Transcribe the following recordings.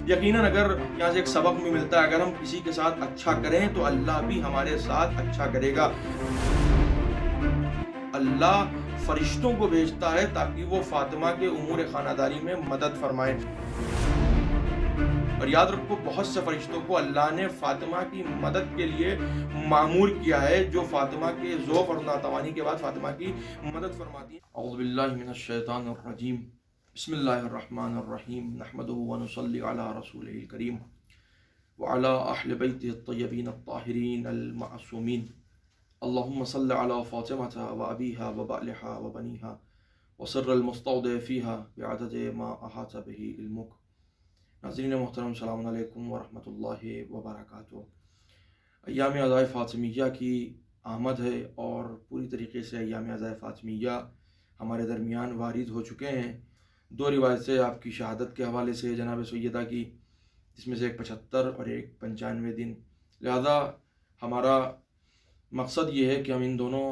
یقیناً اگر یہاں سے ایک سبق بھی ملتا ہے، اگر ہم کسی کے ساتھ اچھا کریں تو اللہ بھی ہمارے ساتھ اچھا کرے گا۔ اللہ فرشتوں کو بھیجتا ہے تاکہ وہ فاطمہ کے امور خانہ داری میں مدد فرمائیں۔ اور یاد رکھو، بہت سے فرشتوں کو اللہ نے فاطمہ کی مدد کے لیے معمور کیا ہے، جو فاطمہ کے ذوق اور ناتوانی کے بعد فاطمہ کی مدد فرماتی ہیں۔ اعوذ باللہ من الشیطان الرجیم، بسم اللہ الرحمن الرحیم، نحمدہ ونصلی علی رسولہ الکریم وعلی اہل بیتہ الطیبین الطاہرین المعصومین، اللہم صل علی فاطمہ وابیہا وبعلہا وبنیہا وسر المستودع فیہا بعدد ما احاط بہ علمک۔ ناظرین محترم، السلام علیکم ورحمۃ اللہ وبرکاتہ۔ ایام عزائے فاطمیہ کی آمد ہے اور پوری طریقے سے ایام عزائے فاطمیہ ہمارے درمیان وارد ہو چکے ہیں۔ دو روایتیں آپ کی شہادت کے حوالے سے جناب سیدہ کی، جس میں سے ایک 75 اور ایک 95 دن۔ لہذا ہمارا مقصد یہ ہے کہ ہم ان دونوں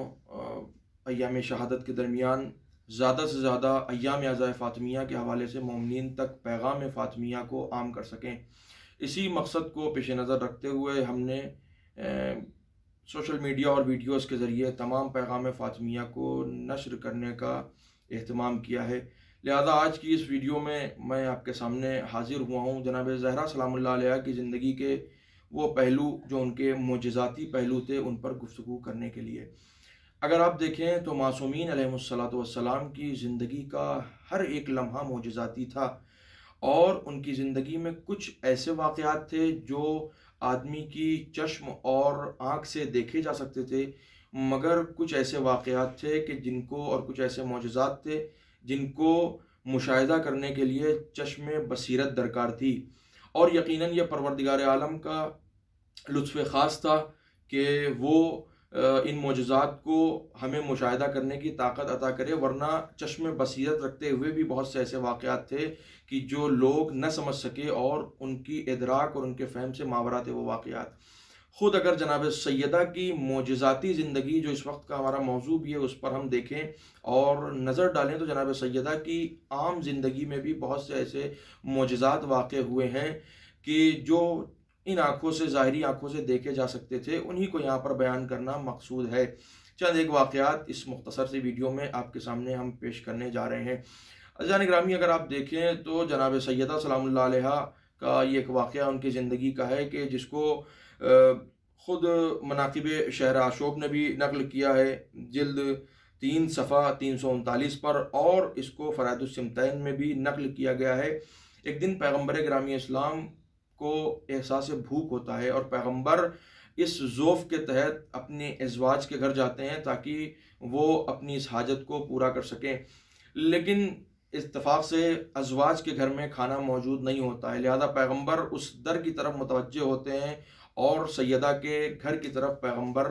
ایام شہادت کے درمیان زیادہ سے زیادہ ایام عزائے فاطمیہ کے حوالے سے مومنین تک پیغام فاطمیہ کو عام کر سکیں۔ اسی مقصد کو پیش نظر رکھتے ہوئے ہم نے سوشل میڈیا اور ویڈیوز کے ذریعے تمام پیغام فاطمیہ کو نشر کرنے کا اہتمام کیا ہے۔ لہذا آج کی اس ویڈیو میں آپ کے سامنے حاضر ہوا ہوں جناب زہرا سلام اللہ علیہ کی زندگی کے وہ پہلو جو ان کے معجزاتی پہلو تھے، ان پر گفتگو کرنے کے لیے۔ اگر آپ دیکھیں تو معصومین علیہ الصلوۃ والسلام کی زندگی کا ہر ایک لمحہ معجزاتی تھا، اور ان کی زندگی میں کچھ ایسے واقعات تھے جو آدمی کی چشم اور آنکھ سے دیکھے جا سکتے تھے، مگر کچھ ایسے واقعات تھے کہ جن کو، اور کچھ ایسے معجزات تھے جن کو مشاہدہ کرنے کے لیے چشم بصیرت درکار تھی۔ اور یقیناً یہ پروردگار عالم کا لطف خاص تھا کہ وہ ان معجزات کو ہمیں مشاہدہ کرنے کی طاقت عطا کرے، ورنہ چشم بصیرت رکھتے ہوئے بھی بہت سے ایسے واقعات تھے کہ جو لوگ نہ سمجھ سکے، اور ان کی ادراک اور ان کے فہم سے ماورا تھے وہ واقعات۔ خود اگر جناب سیدہ کی معجزاتی زندگی، جو اس وقت کا ہمارا موضوع بھی ہے، اس پر ہم دیکھیں اور نظر ڈالیں تو جناب سیدہ کی عام زندگی میں بھی بہت سے ایسے معجزات واقع ہوئے ہیں کہ جو ان آنکھوں سے، ظاہری آنکھوں سے دیکھے جا سکتے تھے، انہی کو یہاں پر بیان کرنا مقصود ہے۔ چند ایک واقعات اس مختصر سی ویڈیو میں آپ کے سامنے ہم پیش کرنے جا رہے ہیں۔ عزیزان گرامی، اگر آپ دیکھیں تو جناب سیدہ سلام اللہ علیہ کا یہ ایک واقعہ ان کی زندگی کا ہے کہ جس کو خود مناقب شہر عاشوب نے بھی نقل کیا ہے، جلد 3 صفحہ 339 پر، اور اس کو فرائض السمتین میں بھی نقل کیا گیا ہے۔ ایک دن پیغمبر گرامی اسلام کو احساس بھوک ہوتا ہے، اور پیغمبر اس ذوف کے تحت اپنے ازواج کے گھر جاتے ہیں تاکہ وہ اپنی اس حاجت کو پورا کر سکیں، لیکن اتفاق سے ازواج کے گھر میں کھانا موجود نہیں ہوتا ہے۔ لہذا پیغمبر اس در کی طرف متوجہ ہوتے ہیں اور سیدہ کے گھر کی طرف پیغمبر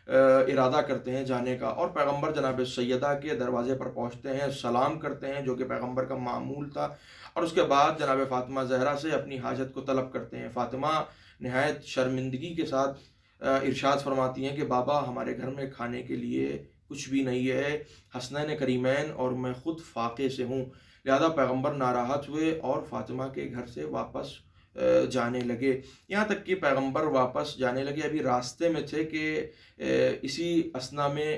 ارادہ کرتے ہیں جانے کا، اور پیغمبر جناب سیدہ کے دروازے پر پہنچتے ہیں، سلام کرتے ہیں جو کہ پیغمبر کا معمول تھا، اور اس کے بعد جناب فاطمہ زہرا سے اپنی حاجت کو طلب کرتے ہیں۔ فاطمہ نہایت شرمندگی کے ساتھ ارشاد فرماتی ہیں کہ بابا، ہمارے گھر میں کھانے کے لیے کچھ بھی نہیں ہے، حسنین کریمین اور میں خود فاقے سے ہوں۔ لہذا پیغمبر ناراحت ہوئے اور فاطمہ کے گھر سے واپس جانے لگے۔ یہاں تک کہ پیغمبر واپس جانے لگے، ابھی راستے میں تھے کہ اسی اثنا میں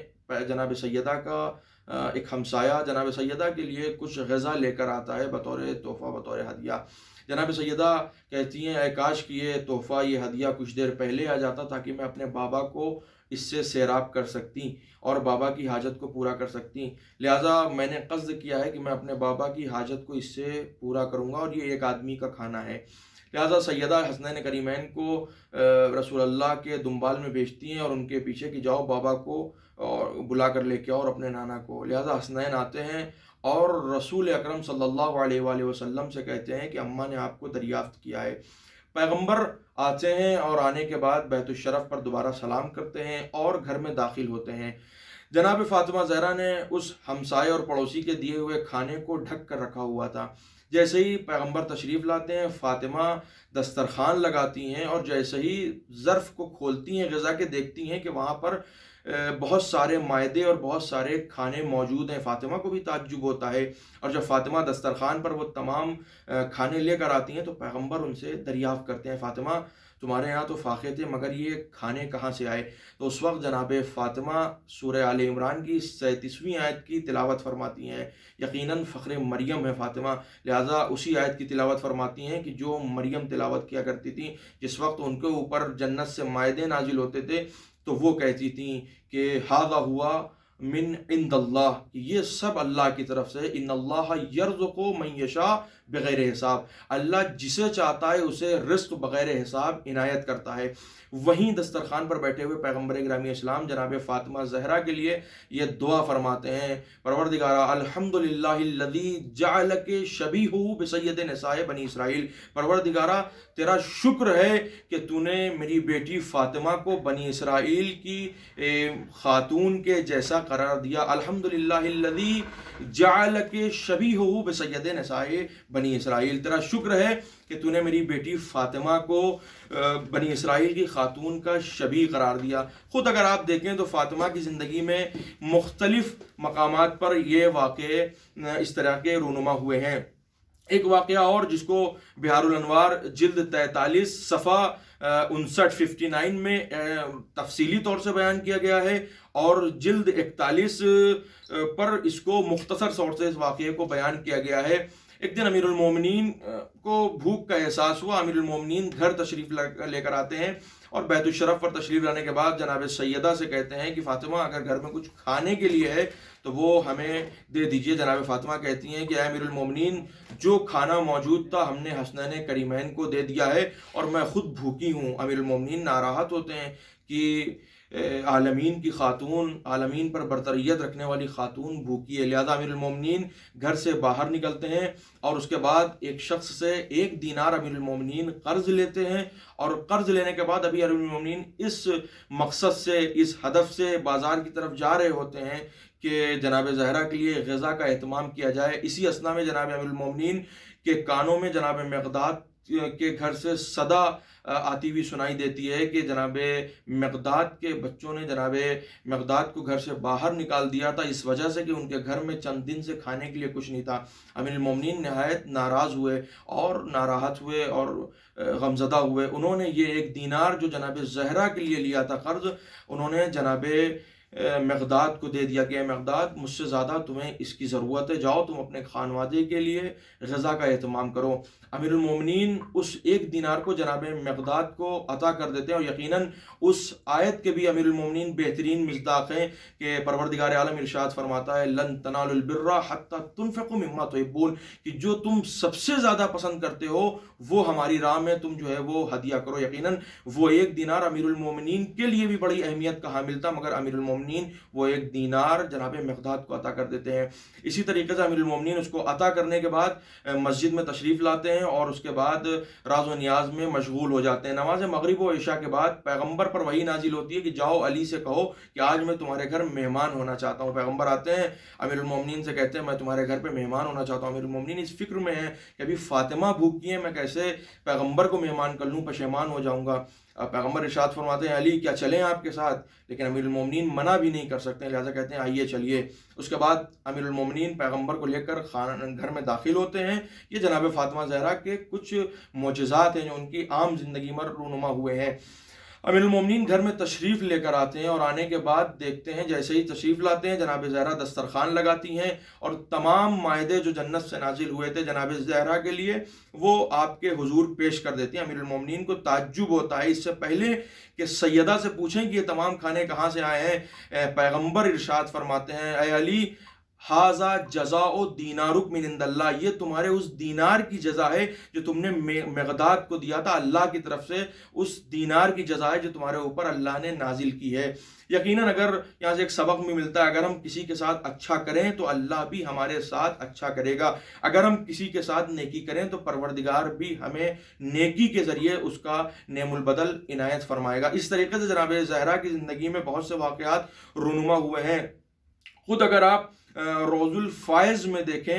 جناب سیدہ کا ایک ہمسایہ جناب سیدہ کے لیے کچھ غذا لے کر آتا ہے بطور تحفہ، بطور ہدیہ۔ جناب سیدہ کہتی ہیں اے کاش کہ یہ تحفہ، یہ ہدیہ کچھ دیر پہلے آ جاتا تاکہ میں اپنے بابا کو اس سے سیراب کر سکتی اور بابا کی حاجت کو پورا کر سکتی۔ لہٰذا میں نے قصد کیا ہے کہ میں اپنے بابا کی حاجت کو اس سے پورا کروں گا، اور یہ ایک آدمی کا کھانا ہے۔ لہٰذا سیدہ حسنین کریمین کو رسول اللہ کے دنبال میں بھیجتی ہیں اور ان کے پیچھے کہ جاؤ بابا کو بلا کر لے کے آؤ اور اپنے نانا کو۔ لہٰذا حسنین آتے ہیں اور رسول اکرم صلی اللہ علیہ وآلہ وسلم سے کہتے ہیں کہ اماں نے آپ کو دریافت کیا ہے۔ پیغمبر آتے ہیں اور آنے کے بعد بیت الشرف پر دوبارہ سلام کرتے ہیں اور گھر میں داخل ہوتے ہیں۔ جناب فاطمہ زہرا نے اس ہمسائے اور پڑوسی کے دیے ہوئے کھانے کو ڈھک کر رکھا ہوا تھا۔ جیسے ہی پیغمبر تشریف لاتے ہیں، فاطمہ دسترخوان لگاتی ہیں، اور جیسے ہی ظرف کو کھولتی ہیں غذا کے، دیکھتی ہیں کہ وہاں پر بہت سارے مائدے اور بہت سارے کھانے موجود ہیں۔ فاطمہ کو بھی تعجب ہوتا ہے، اور جب فاطمہ دسترخوان پر وہ تمام کھانے لے کر آتی ہیں تو پیغمبر ان سے دریافت کرتے ہیں، فاطمہ تمہارے یہاں تو فاقے تھے مگر یہ کھانے کہاں سے آئے؟ تو اس وقت جناب فاطمہ سورہ آل عمران کی 37ویں آیت کی تلاوت فرماتی ہیں۔ یقیناً فخر مریم ہے فاطمہ، لہٰذا اسی آیت کی تلاوت فرماتی ہیں کہ جو مریم تلاوت کیا کرتی تھیں جس وقت ان کے اوپر جنت سے مائدے نازل ہوتے تھے، تو وہ کہتی تھیں کہ ھذا ہوا من عند اللہ، یہ سب اللہ کی طرف سے، ان اللہ یرزق من یشاء بغیر حساب، اللہ جسے چاہتا ہے اسے رزق بغیر حساب عنایت کرتا ہے۔ وہیں دسترخوان پر بیٹھے ہوئے پیغمبر گرامی اسلام جناب فاطمہ زہرا کے لیے یہ دعا فرماتے ہیں، پروردگارا الحمدللہ الذی جعلک شبیہ بسید نساء بنی اسرائیل، پروردگارا تیرا شکر ہے کہ تو نے میری بیٹی فاطمہ کو بنی اسرائیل کی خاتون کے جیسا قرار دیا۔ الحمدللہ الذی جعلک شبیہ بسید نساء بنی اسرائیل، تیرا شکر ہے کہ تو نے میری بیٹی فاطمہ کو بنی اسرائیل کی خاتون کا شبیہ قرار دیا۔ خود اگر آپ دیکھیں تو فاطمہ کی زندگی میں مختلف مقامات پر یہ واقعے اس طرح کے رونما ہوئے ہیں۔ ایک واقعہ اور جس کو بہار الانوار جلد 43 صفحہ 59 میں تفصیلی طور سے بیان کیا گیا ہے، اور جلد 41 پر اس کو مختصر طور سے اس واقعے کو بیان کیا گیا ہے۔ ایک دن امیر المومنین کو بھوک کا احساس ہوا، امیر المومنین گھر تشریف لے کر آتے ہیں، اور بیت الشرف پر تشریف لانے کے بعد جناب سیدہ سے کہتے ہیں کہ فاطمہ اگر گھر میں کچھ کھانے کے لیے ہے تو وہ ہمیں دے دیجئے۔ جناب فاطمہ کہتی ہیں کہ اے امیر المومنین، جو کھانا موجود تھا ہم نے حسنین کریمین کو دے دیا ہے اور میں خود بھوکی ہوں۔ امیر المومنین ناراحت ہوتے ہیں کہ عالمین کی خاتون، عالمین پر برتریت رکھنے والی خاتون بھوکی ہے، لہذا امیر المومنین گھر سے باہر نکلتے ہیں، اور اس کے بعد ایک شخص سے 1 دینار امیر المومنین قرض لیتے ہیں، اور قرض لینے کے بعد ابھی امیر المومنین اس مقصد سے، اس ہدف سے بازار کی طرف جا رہے ہوتے ہیں کہ جناب زہرا کے لیے غذا کا اہتمام کیا جائے۔ اسی اثنا میں جناب امیر المومنین کے کانوں میں جناب مقداد کے گھر سے صدا آتی ہوئی سنائی دیتی ہے کہ جناب مقداد کے بچوں نے جناب مقداد کو گھر سے باہر نکال دیا تھا اس وجہ سے کہ ان کے گھر میں چند دن سے کھانے کے لیے کچھ نہیں تھا۔ امیر المومنین نہایت ناراض ہوئے اور ناراحت ہوئے اور غمزدہ ہوئے۔ انہوں نے یہ 1 دینار جو جناب زہرا کے لیے لیا تھا قرض، انہوں نے جناب مقداد کو دے دیا کہ اے مقداد، مجھ سے زیادہ تمہیں اس کی ضرورت ہے، جاؤ تم اپنے خانوادے کے لیے غذا کا اہتمام کرو۔ امیر المومنین اس 1 دینار کو جناب مقداد کو عطا کر دیتے ہیں، اور یقیناً اس آیت کے بھی امیر المومنین بہترین مصداق ہیں کہ پروردگار عالم ارشاد فرماتا ہے لن تنالوا البر حتی تنفقوا مما تحبون، کہ جو تم سب سے زیادہ پسند کرتے ہو وہ ہماری راہ میں تم جو ہے وہ ہدیہ کرو۔ یقیناً وہ 1 دینار امیر المومنین کے لیے بھی بڑی اہمیت کا حامل تھا، مگر امیر المومنین وہ 1 دینار جناب مقداد کو عطا کر دیتے ہیں۔ اسی طریقے سے امیر المومنین اس کو عطا کرنے کے بعد مسجد میں تشریف لاتے ہیں اور اس کے بعد راز و نیاز میں مشغول ہو جاتے ہیں۔ نماز مغرب و عشاء کے بعد پیغمبر پر وحی نازل ہوتی ہے کہ جاؤ علی سے کہو کہ آج میں تمہارے گھر مہمان ہونا چاہتا ہوں۔ پیغمبر آتے ہیں، امیر المومنین سے کہتے ہیں میں تمہارے گھر پہ مہمان ہونا چاہتا ہوں۔ امیر المومنین اس فکر میں ہیں کہ ابھی فاطمہ بھوکی ہیں، میں کیسے پیغمبر کو مہمان کر لوں، پشیمان ہو جاؤں گا۔ پیغمبر ارشاد فرماتے ہیں علی کیا چلیں آپ کے ساتھ؟ لیکن امیر المومنین منع بھی نہیں کر سکتے، لہٰذا کہتے ہیں آئیے چلیے۔ اس کے بعد امیر المومنین پیغمبر کو لے کر گھر میں داخل ہوتے ہیں۔ یہ جناب فاطمہ زہرا کے کچھ معجزات ہیں جو ان کی عام زندگی میں رونما ہوئے ہیں۔ امیر المومنین گھر میں تشریف لے کر آتے ہیں، اور آنے کے بعد دیکھتے ہیں جیسے ہی تشریف لاتے ہیں جناب زہرا دسترخوان لگاتی ہیں، اور تمام مائدے جو جنت سے نازل ہوئے تھے جناب زہرا کے لیے وہ آپ کے حضور پیش کر دیتی ہیں۔ امیر المومنین کو تعجب ہوتا ہے، اس سے پہلے کہ سیدہ سے پوچھیں کہ یہ تمام کھانے کہاں سے آئے ہیں، پیغمبر ارشاد فرماتے ہیں اے علی ھذا جزاء دینارک من عند اللہ، یہ تمہارے اس دینار کی جزا ہے جو تم نے مقداد کو دیا تھا، اللہ کی طرف سے اس دینار کی جزا ہے جو تمہارے اوپر اللہ نے نازل کی ہے۔ یقیناً اگر یہاں سے ایک سبق بھی ملتا ہے، اگر ہم کسی کے ساتھ اچھا کریں تو اللہ بھی ہمارے ساتھ اچھا کرے گا، اگر ہم کسی کے ساتھ نیکی کریں تو پروردگار بھی ہمیں نیکی کے ذریعے اس کا نعم البدل عنایت فرمائے گا۔ اس طریقے سے جناب زہرا کی زندگی میں بہت سے واقعات رونما ہوئے ہیں۔ خود اگر آپ روز الفائز میں دیکھیں